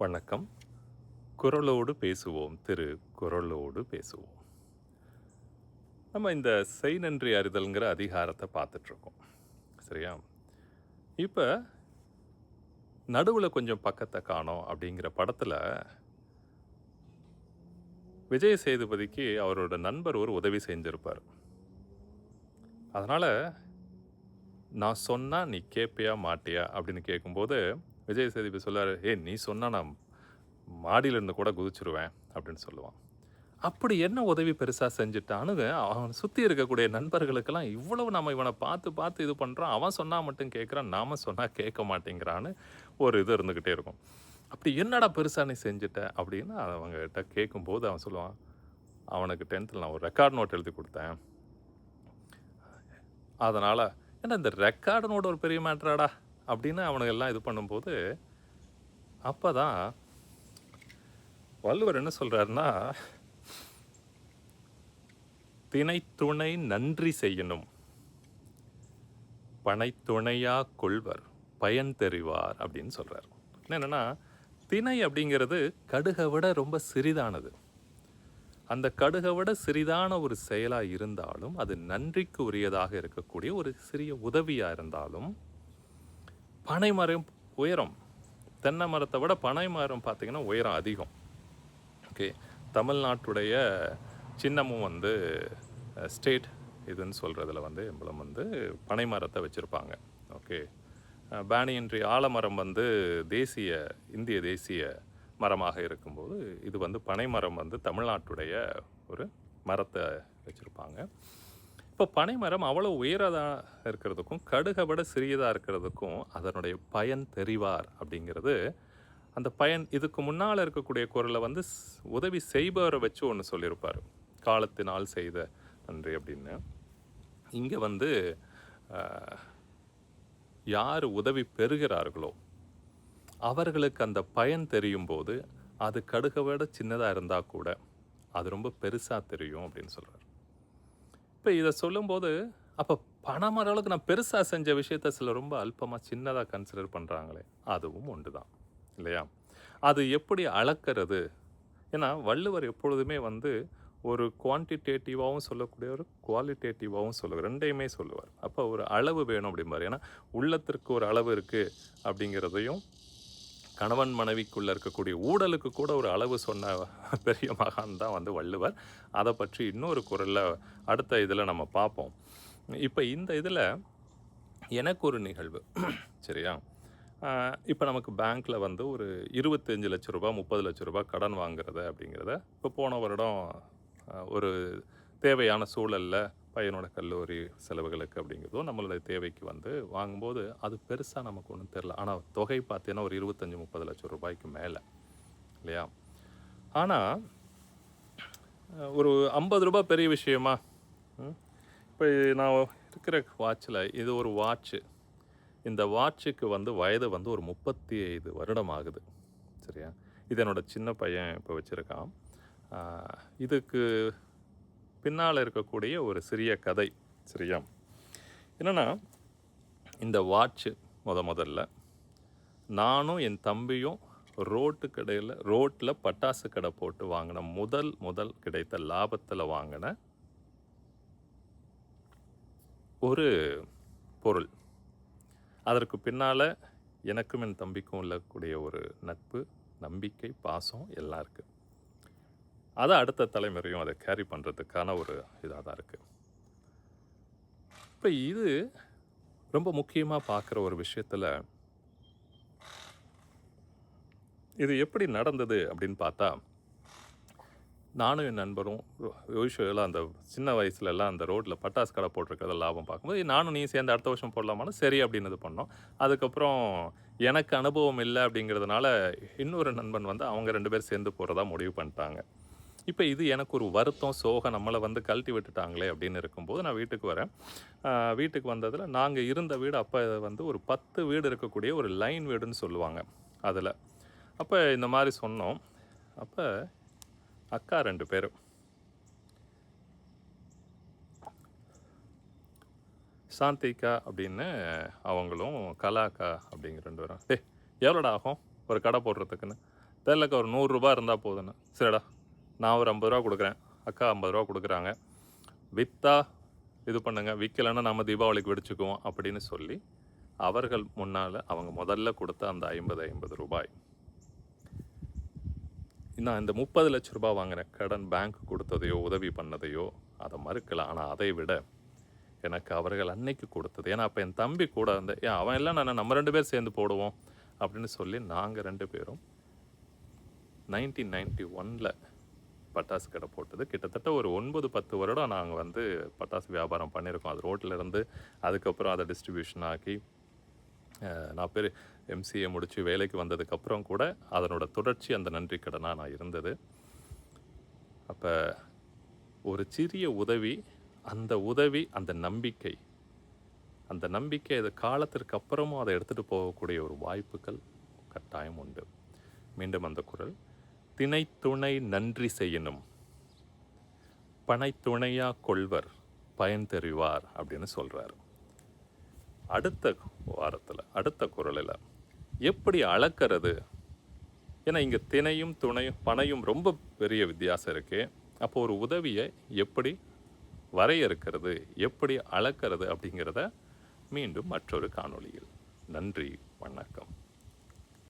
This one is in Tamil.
வணக்கம். குரலோடு பேசுவோம் குரலோடு பேசுவோம். நம்ம இந்த செய் நன்றி அறிதல்ங்கிற அதிகாரத்தை பார்த்துட்ருக்கோம். சரியா? இப்ப நடுவுல கொஞ்சம் பக்கத்த காணோம் அப்படிங்கிற படத்துல, விஜய் சேதுபதிக்கு அவரோட நண்பர் ஒரு உதவி செஞ்சிருப்பாரு. அதனால, "நான் சொன்னா நீ கேட்பியா மாட்டியா?" அப்படின்னு கேட்கும்போது, விஜய் சேதுபதி சொல்லுவாரு, "ஏய் நீ சொன்னா நான் மாடியிலேருந்து கூட குதிச்சுருவேன்." அப்படின்னு சொல்லுவான். அப்படி என்ன உதவி பெருசா செஞ்சுட்டான்னு, அவன சுத்தி இருக்கக்கூடிய நண்பர்களுக்கெல்லாம் இவ்வளவு நம்ம இவன பார்த்து, பார்த்து இது பண்றோம். அவன் சொன்னா மட்டும் கேட்குறான். நாம சொன்னா கேட்க மாட்டேங்கிறான்னு ஒரு இது இருந்துகிட்டே இருக்கும். "அப்படி என்னடா பெருசா நீ செஞ்சுட்ட?" அப்படின்னு அவங்ககிட்ட கேட்கும்போது அவன் சொல்லுவான், "அவனுக்கு 10த்ல நான் ஒரு ரெக்கார்ட் நோட் எழுதி குடுத்தேன். அதனால" "ஏன்டா இந்த ரெக்கார்ட் நோட் ஒரு பெரிய மேட்டராடா?" அப்படின்னு அவனுங்க எல்லாம் இது பண்ணும்போது, அப்பதான் வள்ளுவர் என்ன சொல்றாருன்னா, "தினைத்துணை நன்றி செய்யினும், பனைத்துணையாக் கொள்வர் பயன் தெரிவார்" அப்படின்னு சொல்றார். என்னன்னா, திணை அப்படிங்கிறது கடுகை விட ரொம்ப சிறிதானது. அந்த கடுகை விட சிறிதான ஒரு செயலா இருந்தாலும், அது நன்றிக்கு உரியதாக இருக்கக்கூடிய ஒரு சிறிய உதவியா இருந்தாலும், பனை மரம் உயரம். தென்னை மரத்தை விட பனை மரம் பார்த்தீங்கன்னா உயரம் அதிகம். ஓகே. தமிழ்நாட்டுடைய சின்னமும் வந்து ஸ்டேட் இதுன்னு சொல்கிறதுல வந்து எம்பளம் வந்து பனை மரத்தை வச்சுருப்பாங்க. ஓகே. பேனியன்றி ஆலமரம் வந்து தேசிய இந்திய தேசிய மரமாக இருக்கும்போது, இது வந்து பனை மரம் வந்து தமிழ்நாட்டுடைய ஒரு மரத்தை வச்சுருப்பாங்க. இப்போ பனை மரம் அவ்வளோ உயரதா இருக்கிறதுக்கும், கடுகை விட சிறியதாக இருக்கிறதுக்கும் அதனுடைய பயன் தெரிவார் அப்படிங்கிறது, அந்த பயன் இதுக்கு முன்னால் இருக்கக்கூடிய குறளை வந்து உதவி செய்பவரை வச்சு ஒன்று சொல்லியிருப்பார். காலத்தினால் செய்த நன்றி அப்படின்னு. இங்கே வந்து யார் உதவி பெறுகிறார்களோ அவர்களுக்கு அந்த பயன் தெரியும் போது, அது கடுகை விட சின்னதாக இருந்தால் கூட அது ரொம்ப பெருசாக தெரியும் அப்படின்னு சொல்கிறார். இப்போ இதை சொல்லும்போது, அப்போ பணமர அளவுக்கு நான் பெருசாக செஞ்ச விஷயத்த சில ரொம்ப அல்பமாக சின்னதாக கன்சிடர் பண்ணுறாங்களே, அதுவும் ஒன்று தான் இல்லையா? அது எப்படி அளக்கிறது? ஏன்னா வள்ளுவர் எப்பொழுதுமே வந்து ஒரு குவான்டிடேட்டிவாகவும் சொல்லக்கூடியவர், குவாலிட்டேட்டிவாகவும் சொல்லுவார். 2யுமே சொல்லுவார். அப்போ ஒரு அளவு வேணும் அப்படிம்பாரு. ஏன்னா உள்ளத்திற்கு ஒரு அளவு இருக்குது அப்படிங்கிறதையும், கணவன் மனைவிக்குள்ளே இருக்கக்கூடிய ஊடலுக்கு கூட ஒரு அளவு சொன்ன பெரிய மகான் தான் வந்து வள்ளுவர். அதை பற்றி இன்னொரு குறளில் அடுத்த இதில் நம்ம பார்ப்போம். இப்போ இந்த இதில் எனக்கு ஒரு நிகழ்வு சரியா? இப்போ நமக்கு பேங்க்கில் வந்து ஒரு 25,00,000 ரூபா 30,00,000 ரூபா கடன் வாங்குறது அப்படிங்கிறத இப்போ போன வருடம் ஒரு தேவையான சூழலில் பையனோட கல்லூரி செலவுகளுக்கு அப்படிங்கிறதும் நம்மளுடைய தேவைக்கு வந்து வாங்கும்போது அது பெருசாக நமக்கு ஒன்றும் தெரில. ஆனால் தொகை பார்த்தீங்கன்னா ஒரு 25-30 லட்சம் ரூபாய்க்கு மேலே இல்லையா? ஆனால் ஒரு 50 ரூபா பெரிய விஷயமா? இப்போ நான் இருக்கிற வாட்சில் இது ஒரு வாட்ச்சு. இந்த வாட்சுக்கு வந்து வயது வந்து ஒரு 35 வருடம் ஆகுது. சரியா? இது என்னோட சின்ன பையன் இப்போ வச்சுருக்கான். இதுக்கு பின்னால் இருக்கக்கூடிய ஒரு சிறிய கதை. சரியா? என்னென்னா, இந்த வாட்ச்சு முதல்ல நானும் என் தம்பியும் ரோட்டில் பட்டாசு கடை போட்டு வாங்கின முதல் கிடைத்த லாபத்தில் வாங்கின ஒரு பொருள். அதற்கு பின்னால் எனக்கும் என் தம்பிக்கும் உள்ளக்கூடிய ஒரு நட்பு, நம்பிக்கை, பாசம் எல்லாம் இருக்குது. அதை அடுத்த தலைமுறையும் அதை கேரி பண்ணுறதுக்கான ஒரு இதாக தான் இருக்குது. இப்போ இது ரொம்ப முக்கியமாக பார்க்குற ஒரு விஷயத்தில், இது எப்படி நடந்தது அப்படின்னு பார்த்தா, நானும் என் நண்பரும் யூஷுவலாக அந்த சின்ன வயசுலலாம் அந்த ரோட்டில் பட்டாசு கடை போட்டிருக்கிறத லாபம் பார்க்கும்போது, நானும் நீ சேர்ந்து அடுத்த வருஷம் போடலாமான்னு சரி அப்படின்னு இது பண்ணோம். அதுக்கப்புறம் எனக்கு அனுபவம் இல்லை அப்படிங்கிறதுனால இன்னொரு நண்பன் வந்து அவங்க 2 பேர் சேர்ந்து போகிறதா முடிவு பண்ணிட்டாங்க. இப்போ இது எனக்கு ஒரு வருத்தம், சோகம், நம்மளை வந்து கழட்டி விட்டுட்டாங்களே அப்படின்னு இருக்கும்போது நான் வீட்டுக்கு வரேன். வீட்டுக்கு வந்ததில் நாங்கள் இருந்த வீடு அப்போ வந்து ஒரு 10 வீடு இருக்கக்கூடிய ஒரு லைன் வீடுன்னு சொல்லுவாங்க அதில். அப்போ இந்த மாதிரி சொன்னோம். அப்போ அக்கா 2 பேர், சாந்திகா அப்படின்னு அவங்களும், கலாக்கா அப்படிங்கிற 2 பேரும், எவ்வளோடா ஆகும் ஒரு கடை போடுறதுக்குன்னு? தெரிலக்கா ஒரு ரூ. 100 இருந்தால் போதுன்னு. சரிடா நான் ஒரு ரூ. 50 கொடுக்குறேன், அக்கா ரூ. 50 கொடுக்குறாங்க, விற்றா இது பண்ணுங்க, விற்கலைன்னா நம்ம தீபாவளிக்கு வெடிச்சுக்குவோம் அப்படின்னு சொல்லி அவர்கள் முன்னால் அவங்க முதல்ல கொடுத்த அந்த 50 ரூபாய், நான் இந்த 30 லட்ச ரூபாய் வாங்கின கடன் பேங்க் கொடுத்ததையோ உதவி பண்ணதையோ அதை மறுக்கலாம். ஆனால் அதை விட எனக்கு அவர்கள் அன்னைக்கு கொடுத்தது, ஏன்னா அப்போ என் தம்பி கூட வந்து அவன் எல்லாம் நம்ம 2 பேர் சேர்ந்து போடுவோம் அப்படின்னு சொல்லி நாங்கள் 2 பேரும் 1991 பட்டாசு கடை போட்டது. கிட்டத்தட்ட ஒரு 9-10 வருடம் நாங்கள் வந்து பட்டாசு வியாபாரம் பண்ணியிருக்கோம். அது ரோட்டில் இருந்து அதுக்கப்புறம் அதை டிஸ்ட்ரிபியூஷன் ஆக்கி நான் பேர் எம்சிஏ முடித்து வேலைக்கு வந்ததுக்கப்புறம் கூட அதனோட தொடர்ச்சி அந்த நன்றி கடனாக நான் இருந்தது. அப்போ ஒரு சிறிய உதவி, அந்த உதவி, அந்த நம்பிக்கை அது காலத்திற்கு அப்புறமும் அதை எடுத்துகிட்டு போகக்கூடிய ஒரு வாய்ப்புகள் கட்டாயம் உண்டு. மீண்டும் அந்த குறள், திணைத்துணை நன்றி செய்யணும், பனைத்துணையா கொள்வர் பயன் தெரிவார் அப்படின்னு சொல்கிறார். அடுத்த வாரத்தில் அடுத்த குறளில் எப்படி அளக்கிறது, ஏன்னா இங்கே திணையும் துணையும் பனையும் ரொம்ப பெரிய வித்தியாசம் இருக்குது. அப்போ ஒரு உதவியை எப்படி வரையறுக்கிறது, எப்படி அளக்கிறது அப்படிங்கிறத மீண்டும் மற்றொரு காணொளியில். நன்றி, வணக்கம்.